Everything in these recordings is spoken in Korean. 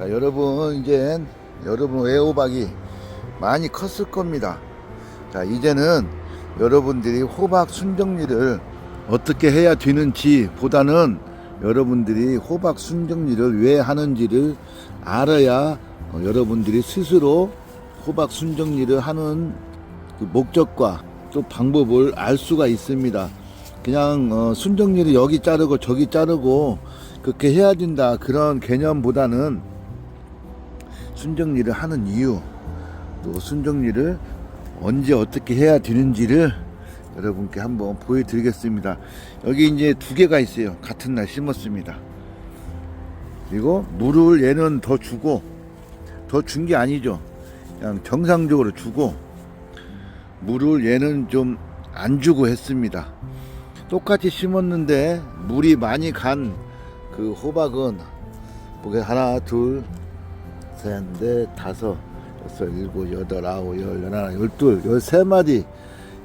자, 여러분, 이제 여러분 애호박이 많이 컸을 겁니다. 자, 이제는 여러분들이 호박 순정리를 어떻게 해야 되는지 보다는 여러분들이 호박 순정리를 왜 하는지를 알아야 여러분들이 스스로 호박 순정리를 하는 그 목적과 또 방법을 알 수가 있습니다. 그냥 순정리를 여기 자르고 저기 자르고 그렇게 해야 된다 그런 개념보다는 순정리를 하는 이유, 또 순정리를 언제 어떻게 해야 되는지를 여러분께 한번 보여드리겠습니다. 여기 이제 두 개가 있어요. 같은 날 심었습니다. 그리고 물을 얘는 더 주고, 더 준 게 아니죠. 그냥 정상적으로 주고, 물을 얘는 좀 안 주고 했습니다. 똑같이 심었는데 물이 많이 간 그 호박은 보게 하나, 둘, 셋, 넷, 다섯, 여섯, 일곱, 여덟, 아홉, 열, 열하나, 열둘, 13마디.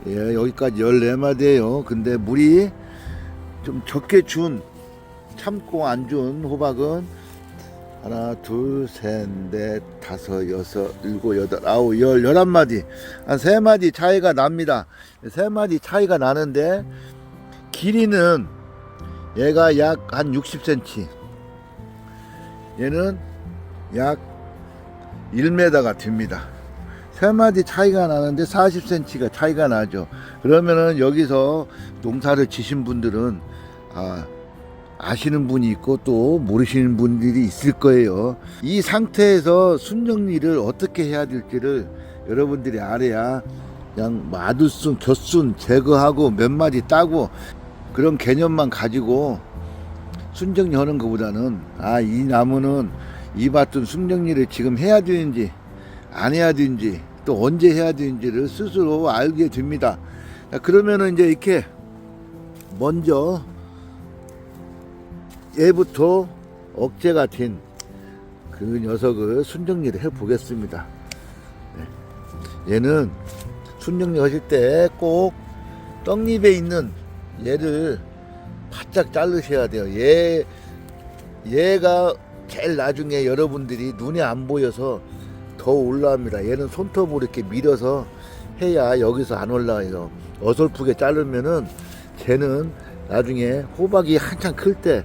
예, 여기까지 14마디예요. 근데 물이 좀 적게 준, 참고 안 준 호박은 하나, 둘, 셋, 넷, 다섯, 여섯, 일곱, 여덟, 아홉, 열, 11마디. 한 3마디 차이가 납니다. 3마디 차이가 나는데 길이는 얘가 약 한 60cm, 얘는 약 1m가 됩니다. 3마디 차이가 나는데 40cm가 차이가 나죠. 그러면은 여기서 농사를 지신 분들은 아시는 분이 있고 또 모르시는 분들이 있을 거예요. 이 상태에서 순정리를 어떻게 해야 될지를 여러분들이 알아야 그냥 마두순, 곁순 제거하고 몇 마디 따고 그런 개념만 가지고 순정리 하는 것보다는 이 나무는 이 밭은 순정리를 지금 해야 되는지 안 해야 되는지 또 언제 해야 되는지를 스스로 알게 됩니다. 그러면은 이제 이렇게 먼저 얘부터 억제가 된 그 녀석을 순정리를 해 보겠습니다. 얘는 순정리 하실 때 꼭 떡잎에 있는 얘를 바짝 자르셔야 돼요. 얘가 제일 나중에 여러분들이 눈에 안 보여서 더 올라옵니다. 얘는 손톱으로 이렇게 밀어서 해야 여기서 안 올라와요. 어설프게 자르면은 쟤는 나중에 호박이 한창 클 때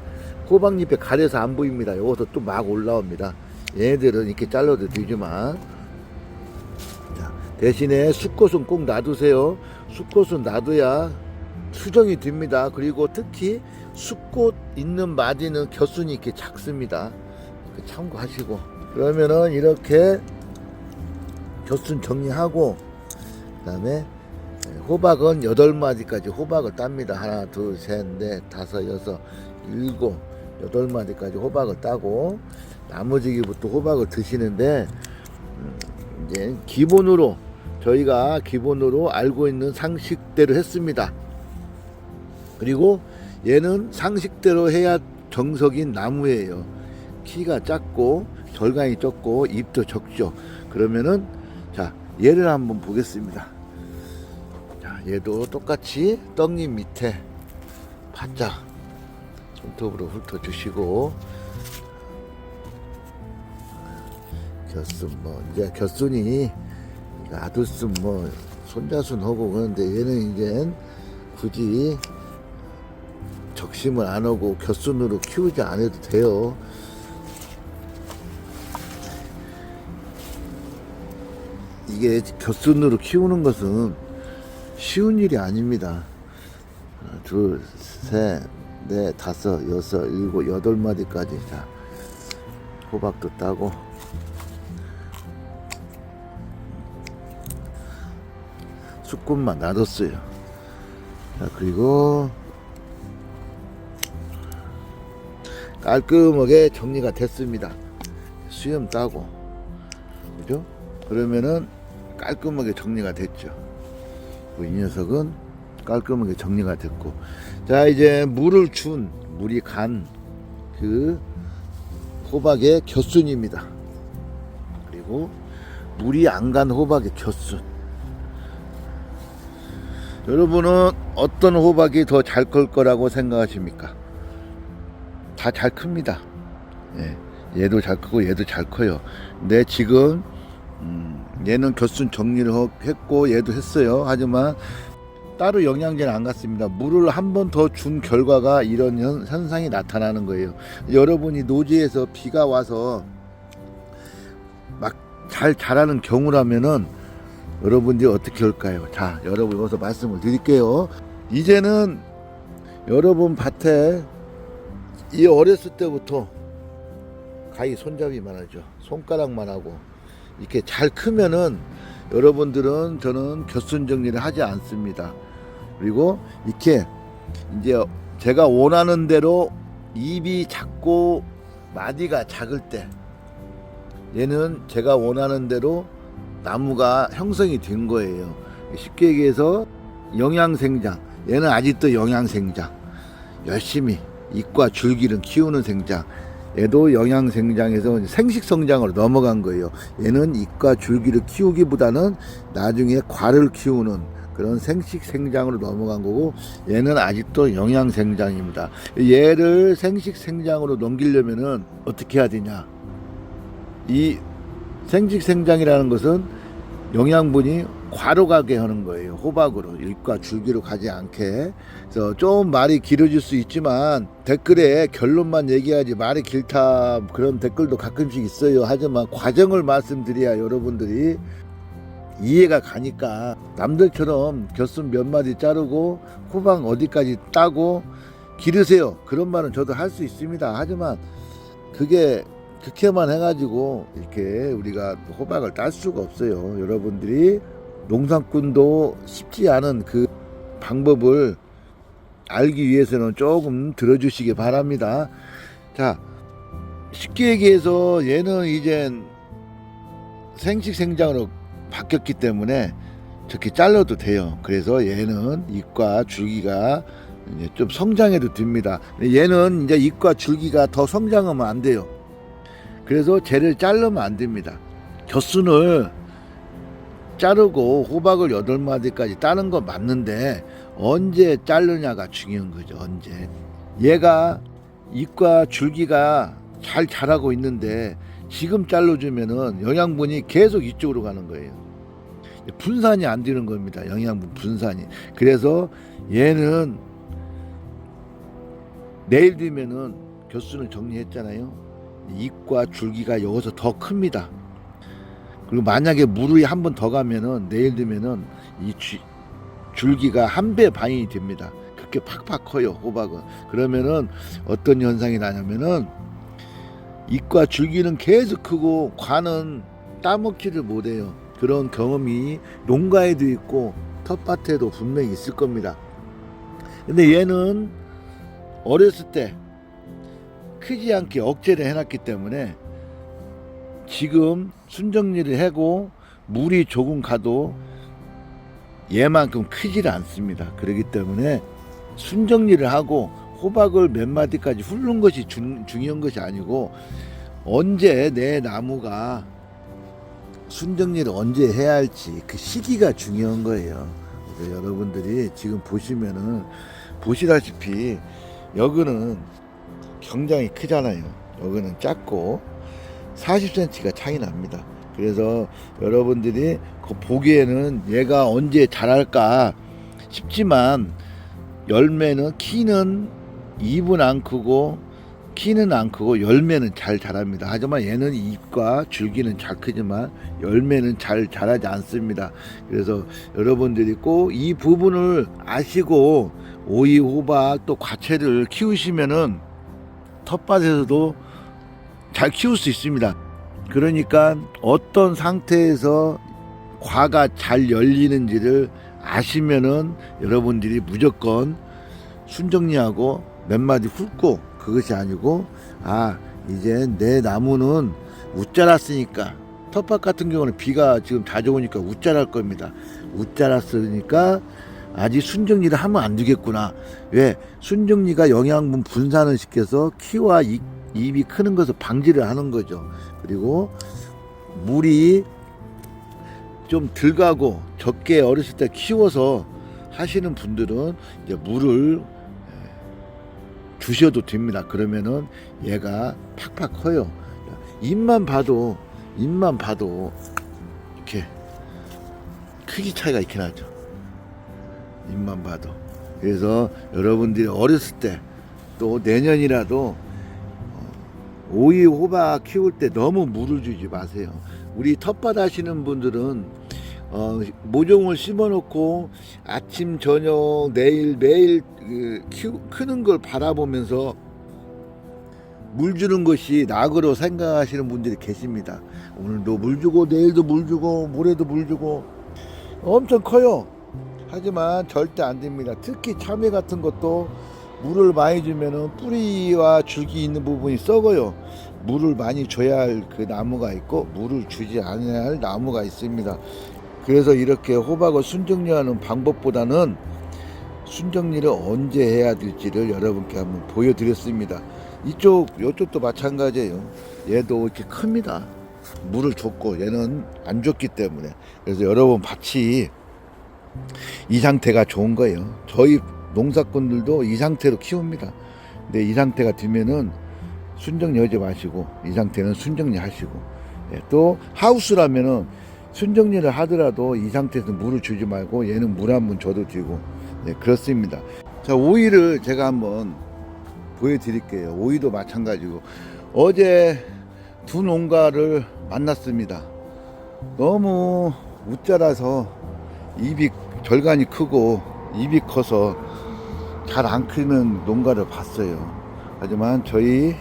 호박잎에 가려서 안 보입니다. 여기서 또 막 올라옵니다. 얘네들은 이렇게 잘라도 되지만, 자, 대신에 숫꽃은 꼭 놔두세요. 숫꽃은 놔둬야 수정이 됩니다. 그리고 특히 숫꽃 있는 마디는 곁순이 이렇게 작습니다. 참고하시고, 그러면은 이렇게 곁순 정리하고, 그 다음에 호박은 8마디까지 호박을 땁니다. 하나, 둘, 셋, 넷, 다섯, 여섯, 일곱, 8마디까지 호박을 따고, 나머지기부터 호박을 드시는데, 이제 기본으로 저희가 기본으로 알고 있는 상식대로 했습니다. 그리고 얘는 상식대로 해야 정석인 나무예요. 키가 작고 절간이 적고 잎도 적죠. 그러면은 자, 얘를 한번 보겠습니다. 자, 얘도 똑같이 떡잎 밑에 바짝 손톱으로 훑어주시고, 곁순 이제 곁순이 아들순 손자순 하고 그러는데 얘는 이제 굳이 적심을 안 하고 곁순으로 키우지 않아도 돼요. 이게 곁순으로 키우는 것은 쉬운 일이 아닙니다. 하나, 둘, 셋, 넷, 다섯, 여섯, 일곱, 8마디까지. 자, 호박도 따고, 숫꽃만 놔뒀어요. 자, 그리고 깔끔하게 정리가 됐습니다. 수염 따고, 그죠? 그러면은 깔끔하게 정리가 됐죠. 이 녀석은 깔끔하게 정리가 됐고, 자, 이제 물이 간 그 호박의 곁순입니다. 그리고 물이 안 간 호박의 곁순. 여러분은 어떤 호박이 더 잘 클 거라고 생각하십니까? 다 잘 큽니다. 예. 얘도 잘 크고 얘도 잘 커요. 근데 지금 얘는 겨순 정리를 했고 얘도 했어요. 하지만 따로 영양제는 안 갔습니다. 물을 한 번 더 준 결과가 이런 현상이 나타나는 거예요. 여러분이 노지에서 비가 와서 막 잘 자라는 경우라면은 여러분들이 어떻게 할까요? 자, 여러분 여기서 말씀을 드릴게요. 이제는 여러분 밭에 이 어렸을 때부터 가히 손잡이만 하죠. 손가락만 하고 이렇게 잘 크면은 여러분들은 저는 겨순 정리를 하지 않습니다. 그리고 이렇게 이제 제가 원하는 대로 입이 작고 마디가 작을 때 얘는 제가 원하는 대로 나무가 형성이 된 거예요. 쉽게 얘기해서 영양생장, 얘는 아직도 영양생장, 열심히 잎과 줄기를 키우는 생장, 얘도 영양생장에서 생식성장으로 넘어간 거예요. 얘는 잎과 줄기를 키우기보다는 나중에 과를 키우는 그런 생식생장으로 넘어간 거고, 얘는 아직도 영양생장입니다. 얘를 생식생장으로 넘기려면은 어떻게 해야 되냐? 이 생식생장이라는 것은 영양분이 과로 가게 하는 거예요. 호박으로, 잎과 줄기로 가지 않게. 그래서 좀 말이 길어질 수 있지만 댓글에 결론만 얘기하지 말이 길다 그런 댓글도 가끔씩 있어요. 하지만 과정을 말씀드려야 여러분들이 이해가 가니까, 남들처럼 겨순 몇 마디 자르고 호박 어디까지 따고 기르세요, 그런 말은 저도 할 수 있습니다. 하지만 그게 그렇게만 해가지고 이렇게 우리가 호박을 딸 수가 없어요. 여러분들이 농사꾼도 쉽지 않은 그 방법을 알기 위해서는 조금 들어주시기 바랍니다. 자, 쉽게 얘기해서 얘는 이젠 생식생장으로 바뀌었기 때문에 저렇게 잘라도 돼요. 그래서 얘는 잎과 줄기가 이제 좀 성장해도 됩니다. 얘는 이제 잎과 줄기가 더 성장하면 안 돼요. 그래서 쟤를 자르면 안 됩니다. 겨순을 자르고 호박을 8마디까지 따는 건 맞는데 언제 자르냐가 중요한 거죠. 언제. 얘가 잎과 줄기가 잘 자라고 있는데 지금 잘라주면은 영양분이 계속 이쪽으로 가는 거예요. 분산이 안 되는 겁니다. 영양분 분산이. 그래서 얘는 내일 되면은 겨순을 정리했잖아요. 잎과 줄기가 여기서 더 큽니다. 그리고 만약에 물이 한 번 더 가면은 내일 되면은 이 줄기가 1배 반이 됩니다. 그렇게 팍팍 커요, 호박은. 그러면은 어떤 현상이 나냐면은 잎과 줄기는 계속 크고 과는 따먹지를 못해요. 그런 경험이 농가에도 있고 텃밭에도 분명히 있을 겁니다. 근데 얘는 어렸을 때 크지 않게 억제를 해놨기 때문에 지금 순정리를 하고 물이 조금 가도 얘만큼 크지를 않습니다. 그렇기 때문에 순정리를 하고 호박을 몇 마디까지 훑는 것이 중요한 것이 아니고 언제 내 나무가 순정리를 언제 해야 할지 그 시기가 중요한 거예요. 그래서 여러분들이 지금 보시면은 보시다시피 여기는 굉장히 크잖아요. 여기는 작고 40cm가 차이 납니다. 그래서 여러분들이 보기에는 얘가 언제 자랄까 싶지만 열매는 키는 잎은 안 크고 키는 안 크고 열매는 잘 자랍니다. 하지만 얘는 잎과 줄기는 잘 크지만 열매는 잘 자라지 않습니다. 그래서 여러분들이 꼭 이 부분을 아시고 오이, 호박 또 과채를 키우시면은 텃밭에서도 잘 키울 수 있습니다. 그러니까 어떤 상태에서 과가 잘 열리는지를 아시면은 여러분들이 무조건 순정리하고 몇 마디 훑고, 그것이 아니고 이제 내 나무는 웃자랐으니까, 텃밭 같은 경우는 비가 지금 자주 오니까 웃자랄 겁니다. 웃자랐으니까 아직 순정리를 하면 안 되겠구나. 왜? 순정리가 영양분 분산을 시켜서 키와 잎이 크는 것을 방지를 하는 거죠. 그리고 물이 좀 덜 가고 적게 어렸을 때 키워서 하시는 분들은 이제 물을 주셔도 됩니다. 그러면은 얘가 팍팍 커요. 잎만 봐도 이렇게 크기 차이가 이렇게 나죠. 잎만 봐도. 그래서 여러분들이 어렸을 때 또 내년이라도 오이 호박 키울 때 너무 물을 주지 마세요. 우리 텃밭 하시는 분들은 모종을 심어놓고 아침 저녁 내일 매일 크는 걸 바라보면서 물 주는 것이 낙으로 생각하시는 분들이 계십니다. 오늘도 물 주고 내일도 물 주고 모레도 물 주고 엄청 커요. 하지만 절대 안 됩니다. 특히 참외 같은 것도 물을 많이 주면은 뿌리와 줄기 있는 부분이 썩어요. 물을 많이 줘야 할 그 나무가 있고 물을 주지 않아야 할 나무가 있습니다. 그래서 이렇게 호박을 순정리하는 방법보다는 순정리를 언제 해야 될지를 여러분께 한번 보여드렸습니다. 이쪽도 마찬가지예요. 얘도 이렇게 큽니다. 물을 줬고 얘는 안 줬기 때문에. 그래서 여러분 밭이 이 상태가 좋은 거예요. 저희 농사꾼들도 이 상태로 키웁니다. 근데 이 상태가 되면은 순정리 하지 마시고 이 상태는 순정리 하시고, 또 하우스라면은 순정리를 하더라도 이 상태에서 물을 주지 말고 얘는 물 한 번 줘도 되고, 그렇습니다. 자, 오이를 제가 한번 보여드릴게요. 오이도 마찬가지고 어제 두 농가를 만났습니다. 너무 웃자라서 입이 절간이 크고 입이 커서 잘 안 크는 농가를 봤어요. 하지만 저희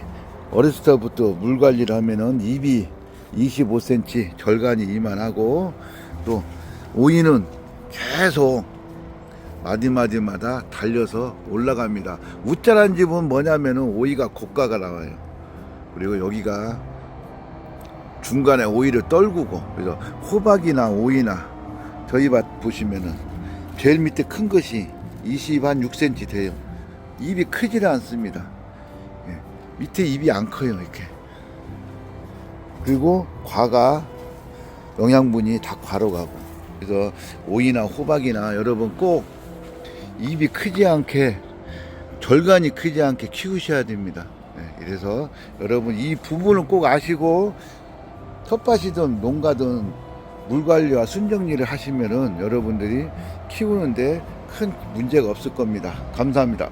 어렸을 때부터 물 관리를 하면은 입이 25cm, 절간이 이만하고, 또 오이는 계속 마디마디마다 달려서 올라갑니다. 웃자란 집은 뭐냐면은 오이가 고가가 나와요. 그리고 여기가 중간에 오이를 떨구고, 그래서 호박이나 오이나 저희 밭 보시면은 제일 밑에 큰 것이 26cm 돼요. 입이 크지를 않습니다. 밑에 입이 안 커요, 이렇게. 그리고 과가 영양분이 다 과로 가고. 그래서 오이나 호박이나 여러분 꼭 입이 크지 않게, 절간이 크지 않게 키우셔야 됩니다. 그래서 여러분 이 부분을 꼭 아시고 텃밭이든 농가든 물관리와 순정리를 하시면은 여러분들이 키우는데 큰 문제가 없을 겁니다. 감사합니다.